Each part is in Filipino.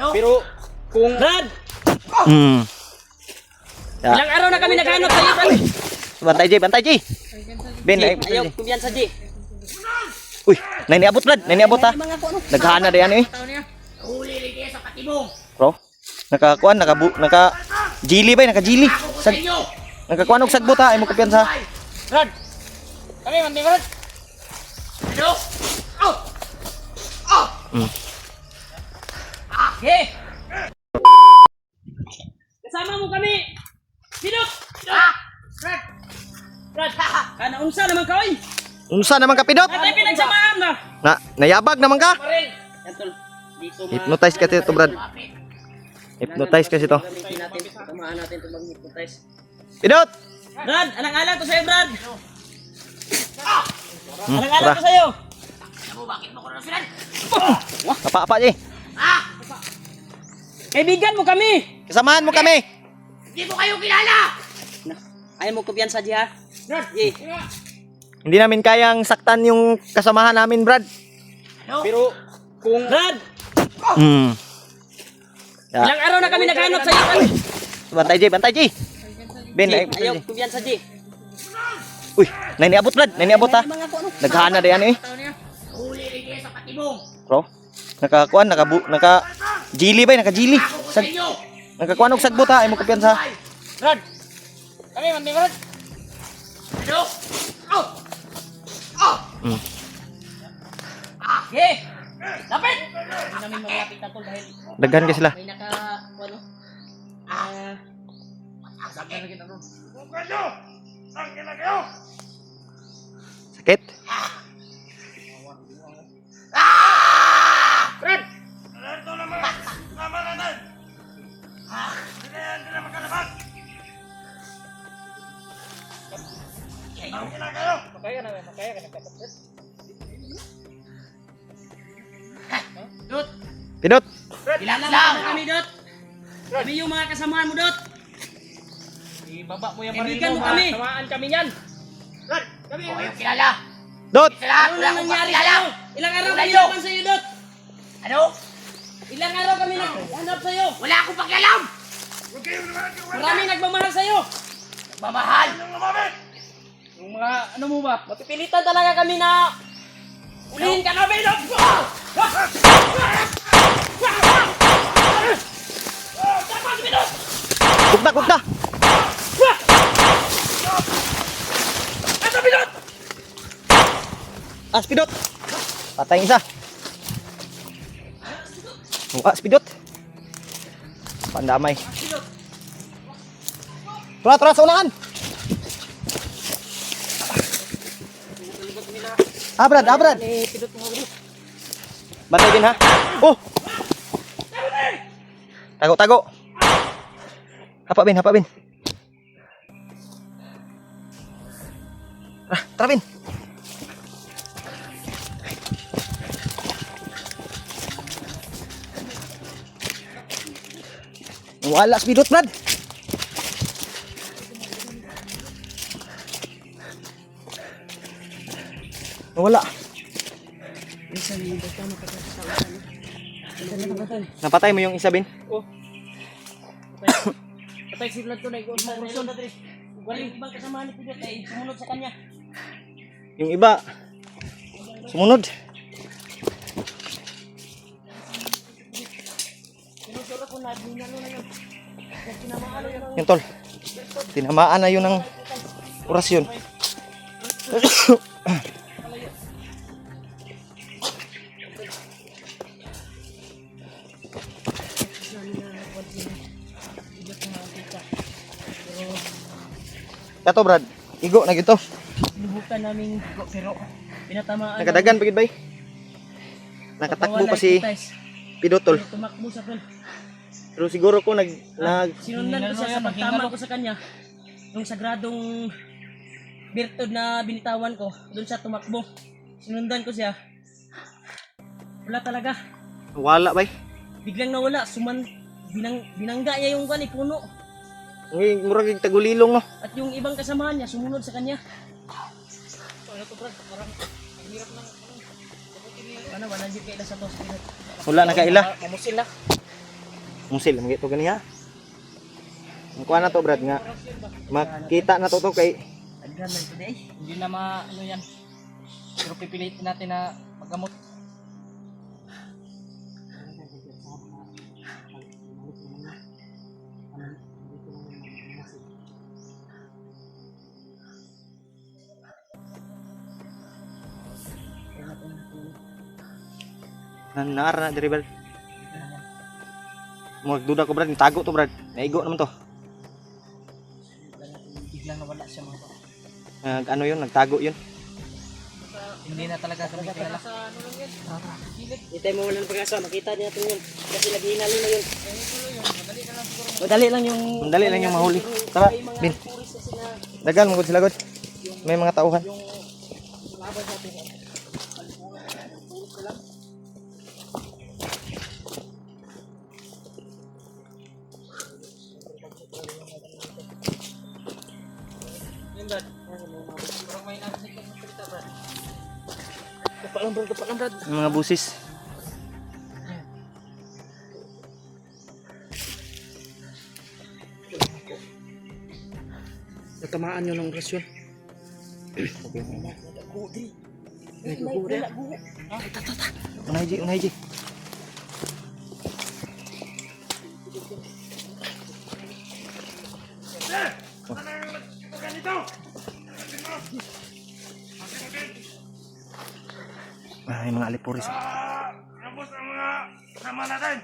Pero kung Brad, Ya. ilang araw na kami naghanap sa iyo, Brad. Bantay J, bantay J. Ben, ay, Ayaw, kumpiyansa, G. uy, nainiabot Brad, nainiabot ha. Mga ko, ano? Naghana rin ano eh. huli rin kayo sa patibong. Bro, nakakuan, naka jili ba, naka jili. Sa inyo. Nakakuan og sagbot ha, ay mo kumpiyansa. Brad, kami, manti, Brad. Ano? Oh! Oh! Okay. Kasama mo kami. Pinot. Brad! Brad, kana unsa naman ka, oy? Unsa naman ka pidot? Atay pinagsamahan na. Nayabag naman ka? Paring. Yan, tol. Dito, Hypnotize kasi ito Brad. Hypnotize kasi ito. gamitin natin. Tamaan natin ito mag-hypnotize. Pidot! Brad, anong alam ko sa'yo, Brad? Anong alam Tara. ko sa'yo? Alam mo bakit mo ko na sila? Apa J. Kaibigan mo kami. Kasamahan mo kami. Hindi mo kayo kilala! Ayaw mo kumpiyansa, G, ha? G. Hindi namin kayang saktan yung kasamahan namin Brad. Ano? Pero kung Brad, Ya. ilang araw na kami naghanap sa iyo, Brad. Bantay J, bantay J. Ben, ay, Ayaw kumpiyansa, G. uy, nainiabot Brad, nainiabot ha. Mga ko, ano? Naghana rin ano eh. Huli rin kayo sa patibong. Bro, nakakuan, naka jili ba, naka jili. Sa inyo. Nakakuan og sagbot ha, ay mo kumpiyansa. Brad, kami, manti, Brad. Ano? Oh! Oh! Okay. Lapit. Hindi namin malapit na tol dahil Daghan ka sila. may naka, ano? Daghan na kita ron. Sakit? Brad! Makaya ka na. Dot! Pidot. Kilala Lang lang! kami, Dot! Kami yung mga kasamahan mo, Dot! Ibaba mo yung Kaibigan baril mo mo, kami. tamaan kami yan. Brad! Kami ko kayo kilala! Dot. Sa lahat, Ano wala lang akong nangyari kakilala! sa'yo? Ilang araw Wala kami nyo. naman sa'yo, Dot! Ano? Ilang araw kami naghanap sa'yo! Wala akong pakialam! Marami nagmamahal sa'yo! Mamahal! Yung mga ano mo ba? Mapipilitan talaga kami na ulihin ka namin, Dot! Gugda, gugda. Pidot. Patay yung isa. Pidot. Pandamay. Tura, sa unahan. Brad. Bantay din ha. Oh. Tago. Hapa bin. Tara bin. Wala speedot Brad. Wala. Napatay mo yung isa bin? Patay si Vlad ko na ikaw sa relasyon na tres. Walang ibang kasamahan ni Pidot ay sumunod sa kanya. Yung iba sumunod. Sinusura ko na, dinalo na yun. Tinamaan na yun. Yan tol. Tinamaan na yun ng orasyon. Kato Brad, igo na gito. Sinubukan namin pero pinatamaan. Nakadagan pagid bay. Nakatakbo pa si Pidot tol. Tumakbo sa tol. Pero siguro ko Sinundan ko siya sa pagtama ko sa kanya. Yung sagradong birtud na binitawan ko, doon siya tumakbo. Sinundan ko siya. Wala talaga. wala bay. Biglang nawala. Binangga niya yung puno. Ngay murag yung tagulilong no. At yung ibang kasamahan niya sumunod sa kanya. Wala din kaila sa tos. Wala na kaila. Mamusil na. Musil mo gito gani ha. Ang kuha na to brad nga makita na to kay Aghan lang ito eh. Hindi na ano yan. Pero pipilitin natin na maggamot. naara na diri brad. Magduda ko brad, tago to brad. Naigo naman to. Biglang nawala siya mga baka. Ano yun, nagtago yun. Hindi na talaga kami kilala. Itay mo walang pag-asa, makita niya natin yun. Kasi naghihinalo na yun. Madali lang yung... Madali lang yung mahuli. Tara, Bin. Puris kasi na Dagan mo sila god. May mga tauhan. laban sa atin. Dapat lang brad. Yung mga busis. Natamaan nyo ng rasyon. Unay ji. Ay, mga alipuris. Nabos ang mga nama natin.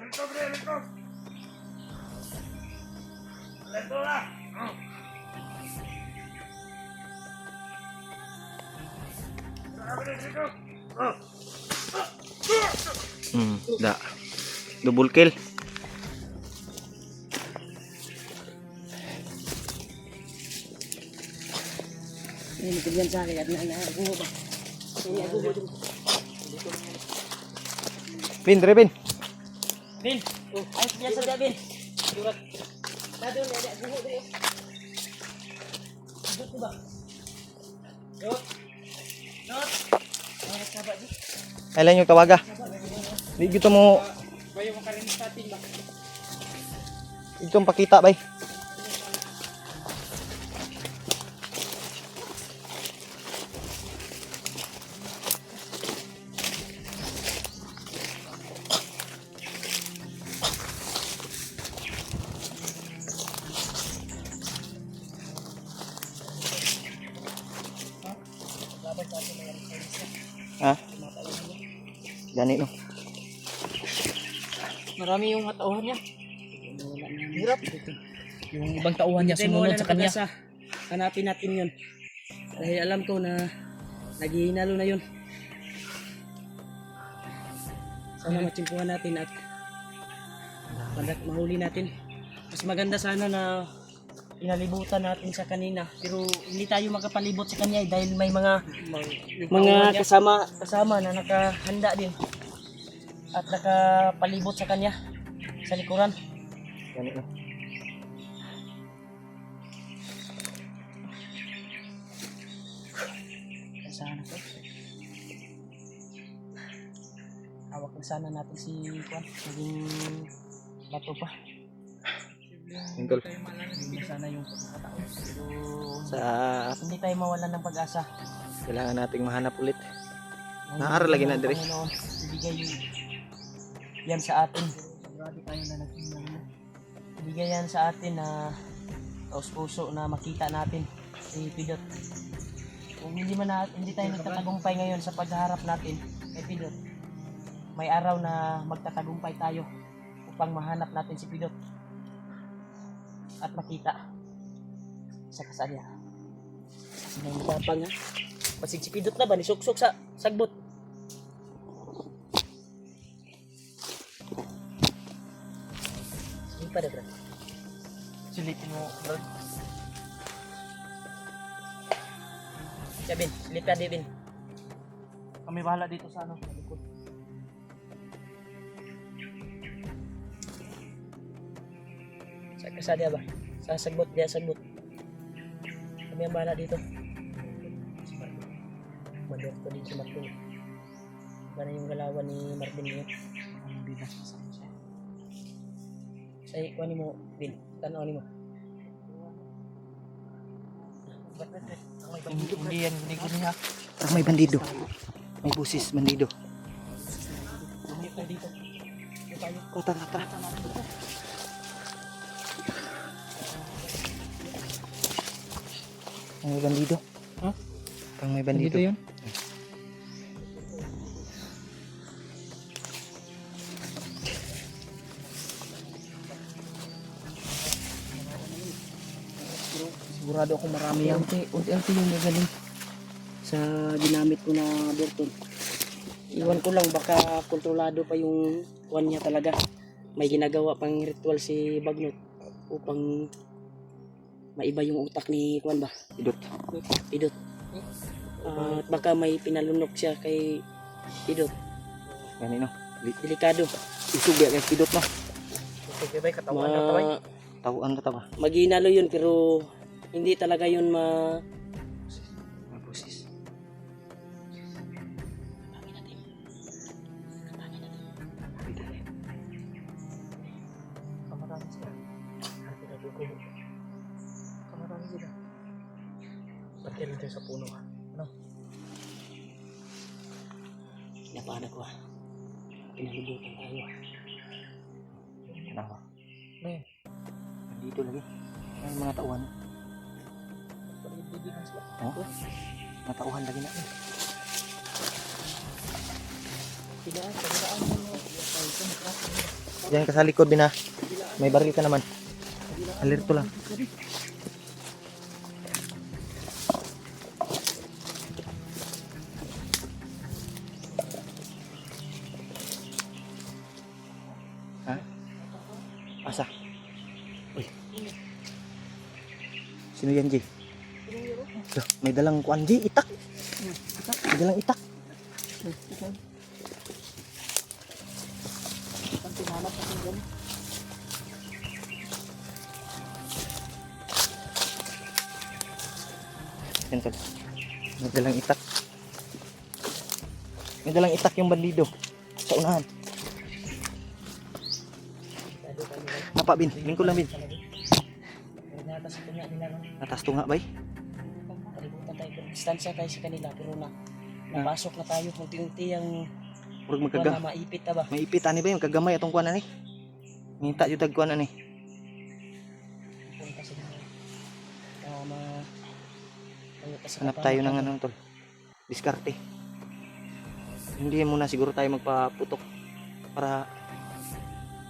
Likod. Lento na. Da. Double kill. Ini kalian sa akin at naaguho ba? Ini aguho din. Bin, dire bin. Bin, ayos niya sa Bin. Durat. Dado na aguho din. Dot ba? Dot. Ay saba di. Kailan yung tawaga? Di gito mo. Bayo makarinig sa atin ba? Itong pakita bay. Ha? Gani no. Marami yung matauhan niya. Hirap. Yung ibang tauhan niya Hintay mo wala sumunod sa na kanya. pag-asa. Hanapin natin yun. Dahil alam ko na naghihinalo na yun. Sana matsimpuhan natin at mahuli natin. Mas maganda sana na inalibutan natin sa kanina. Pero hindi tayo makapalibot sa kanya dahil may mga kasama na nakahanda din. At nakapalibot sa kanya sa likuran. Gani no. Sana to. Hawak na sana natin si Juan. Naging bato pa. Tungkol Hindi sana yung pagkakataon. Pero sa hindi tayo mawalan ng pag-asa. kailangan nating mahanap ulit. Naaral lagi na dire. Panginoon, ibigay yan sa atin. Sigurado tayo na naging ibigay yan sa atin na taos puso na makita natin si Pidot. Kung hindi tayo nagtatagumpay ngayon sa pagharap natin kay Pidot, may araw na magtatagumpay tayo upang mahanap natin si Pidot at makita sa kasalya. Kasi may matapang nga. Pasig si Pidot na ba? Nisuksok sa sagbot. Sige pa na, bro. Silipin mo, bro. Siya, Bin. Silip ka, di, Bin. Kami bahala dito sa ano. Likod. Sa kasadya ba? Sa sagbot, diya sagbot. Kami ang bahala dito. Malir ko din si Martin. Gana yung galawan ni Martin niya. Ang bilas kasama siya. Ay, kuha mo, Bin. Tanaw mo. Hindi yan, guni-guni ha. Ah, may bandido. May busis, bandido. Dito. Oh, tara, tara. May bandido. Ha? Pang may bandido. Dito yun? Sigurado ako marami yan. Unti-unti yung magaling sa ginamit ko na Berton. Iwan ko lang, baka kontrolado pa yung kuwan niya talaga. May ginagawa pang ritual si Bagnot upang maiba yung utak ni kuwan ba? Idot. Pidot. At baka may pinalunok siya kay Pidot. Yan no. Delikado. Isugya kay Pidot no. Sige ba, katawan na taway. Tawaan ka tawa. Maghinalo yun pero hindi talaga yun May busis. Kamarami sila. Kamarami sila. Pati lang tayo sa puno ha. Ano? Napana ko pinalibutan tayo. Kenapa? Ano yun? Bandito lagi. May mga tauhan. Palibigan sila. Oh. Mga tauhan lagi na. Kabilaan mo. Diyan ka sa likod din ha. May baril ka naman. Alerto lang. Ha? Asa? Uy. Sino yan, Ji? Loh, may dalang kuan, Ji. Itak. May dalang itak. Yan tol. May dalang itak. May dalang itak yung bandido. Sa unahan. Apa, Bin? Bin ko lang, Bin. Natas ito nga nila no. Atas tunga, bay. Kalibutan tayo pero distansya tayo sa kanila pero napasok na tayo unti-unti ang Murag kuwan magkaga. na maipit na ba. May ipit ani ba yung kagamay atong kuan ani? Minta jud tag kuan ani. Punta sila. Hanap tayo ng ano tol. Diskarte. Hindi muna siguro tayo magpaputok para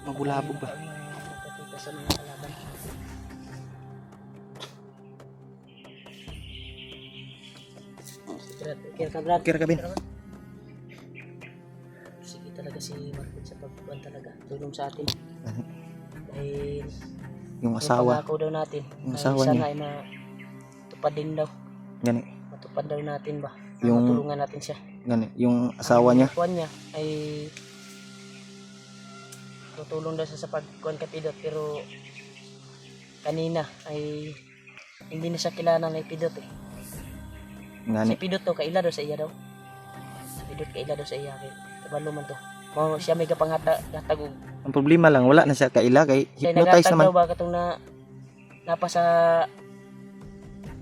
mabulabog ba. Makakita sa mga kalaban. Kaya ka Brad. Kira ka, Bin. Sige talaga si Marvin sa pagkuhan talaga. Tulong sa atin. Dahil Yung asawa, pangako daw natin. Yung ay asawa sana niya. ay matupad din daw. gani, Matupad daw natin ba. Yung- Matulungan natin siya. gani, yung asawa Ang niya. kuwan niya ay tutulong daw siya sa pagkuhan kay Pidot pero kanina ay hindi na siya kilala ng Pidot eh. Si Gani, Pidot to kaila daw sa iya daw. Si Pidot kaila daw sa iya kay kabalo man to. Mo siya may kapanghatag og ang problema lang wala na siya kaila kay siya hypnotize nagatag naman. daw ba katong napa sa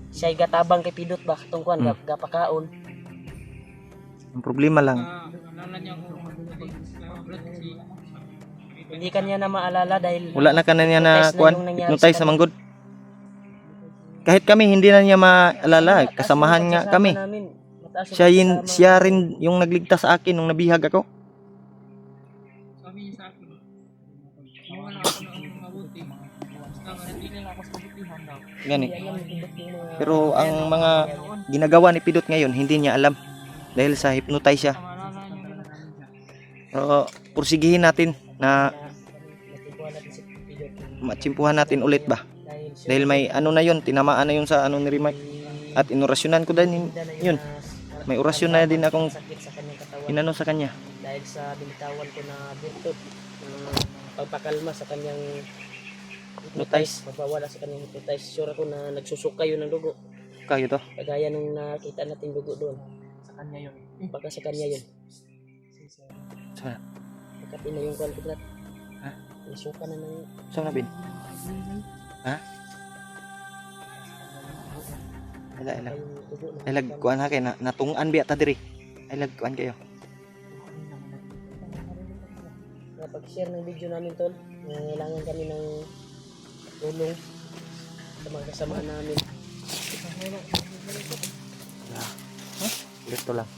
siya gatabang kay Pidot ba katong kuan gapakaon. Ang problema lang Nalala niya ako. Hindi kanya na maalala dahil wala na kana niya na hypnotize na kuan, yung nangyari hypnotize sa na manggod. Kahit kami hindi na niya maalala, Mataas kasamahan yung nga pagsasama kami. namin. Mataas yung pagsasama. Siya rin yung nagligtas sa akin nung nabihag ako. Sabi niya sa akin. Iwan ako ng mabuti. Basta manatili lang ako sa kabutihan daw. Gani. Hindi alam ni Pidot yung mga- Pero ang mga ginagawa ni Pidot ngayon hindi niya alam dahil sa hypnotize siya. Maalala niya na lang. Pero pursigihin natin na Natikuhan natin si Pidot. matsimpuhan natin ulit ba. Dahil siya Dahil may ano na yun, tinamaan na yun sa ano ni Rimac. At inorasyonan ko din yun. May orasyon na din akong sakit sa kanyang katawan inano sa kanya. dahil sa binitawan ko na virtud pagpakalma sa kanyang hypnotize, magpawala sa kanyang hypnotize. Sure ako na nagsusuka yun ng dugo Kayo to. kagaya nung nakita natin dugo doon. Sa kanya yun. Baka sa kanya yun. Sa- Nakapin na yung kwan ko Brad. Ha? Isuka na ng Saan na bin? Ha? Ila. yung tubo na. Ay lagkuan ha kay natungan biya ta diri. Ay lagkuan kayo. Napag-share ng video namin tol. Nangailangan kami ng tulong sa mga kasama namin. Dito lang.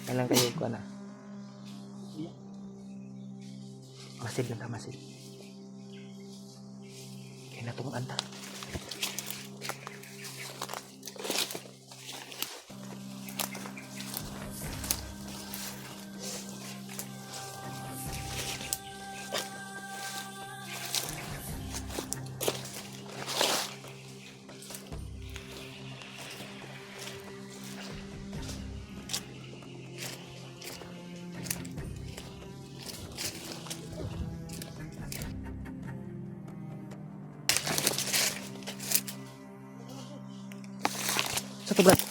Ay lang kayo kuan na. Masid lang ta masid. Kay natungan ta. Satu Brad.